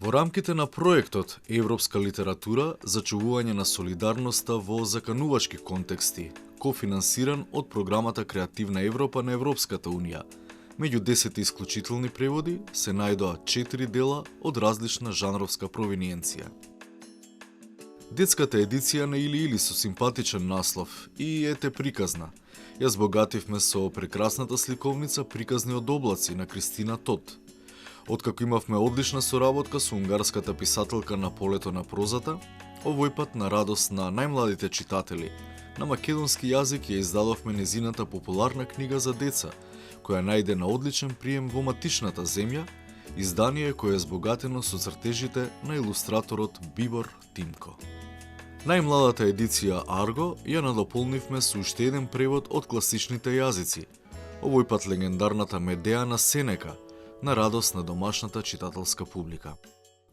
Во рамките на проектот Европска литература за чувување на солидарноста во заканувачки контексти, кофинансиран од програмата Креативна Европа на Европската Унија, меѓу 10 исклучителни преводи се најдоа 4 дела од различна жанровска провиниенција. Детската едиција на Или со симпатичен наслов и ете приказна ја збогативме со прекрасната сликовница Приказни од облаци на Кристина Тот. Откако имавме одлична соработка со унгарската писателка на полето на прозата, овој пат на радост на најмладите читатели, на македонски јазик ја издадовме незината популарна книга за деца, која најде на одличен прием во матичната земја, издание кое е збогатено со цртежите на илустраторот Бибор Тимко. Најмладата едиција Арго ја надополнивме со уште еден превод од класичните јазици, овој пат легендарната Медеа на Сенека, на радост на домашната читателска публика.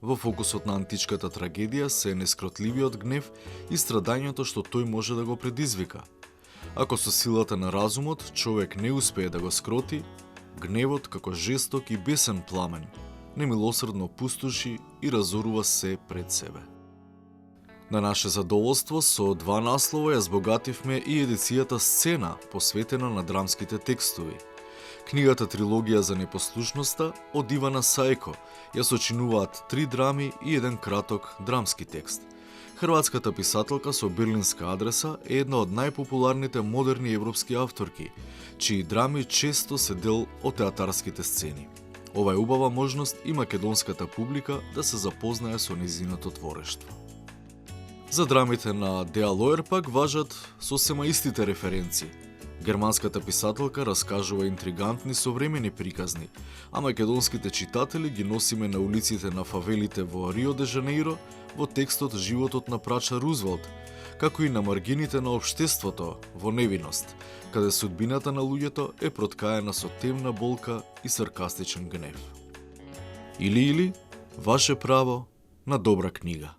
Во фокусот на античката трагедија се нескротливиот гнев и страдањето што тој може да го предизвика. Ако со силата на разумот човек не успее да го скроти, гневот како жесток и бесен пламен немилосредно пустоши и разорува се пред себе. На наше задоволство со два наслова ја збогативме и едицијата Сцена, посветена на драмските текстови. Книгата Трилогија за непослушноста од Ивана Сајко ја сочинуваат 3 драми и еден краток драмски текст. Хрватската писателка со берлинска адреса е една од најпопуларните модерни европски авторки, чии драми често се дел од театарските сцени. Ова е убава можност и македонската публика да се запознае со нејзиното творештво. За драмите на Деа Лоер пак важат сосема истите референции. Германската писателка раскажува интригантни современи приказни, а македонските читатели ги носиме на улиците на фавелите во Рио де Жанеиро во текстот Животот на прача Рузвелт, како и на маргините на општеството во Невиност, каде судбината на луѓето е проткаена со темна болка и саркастичен гнев. Или, ваше право на добра книга.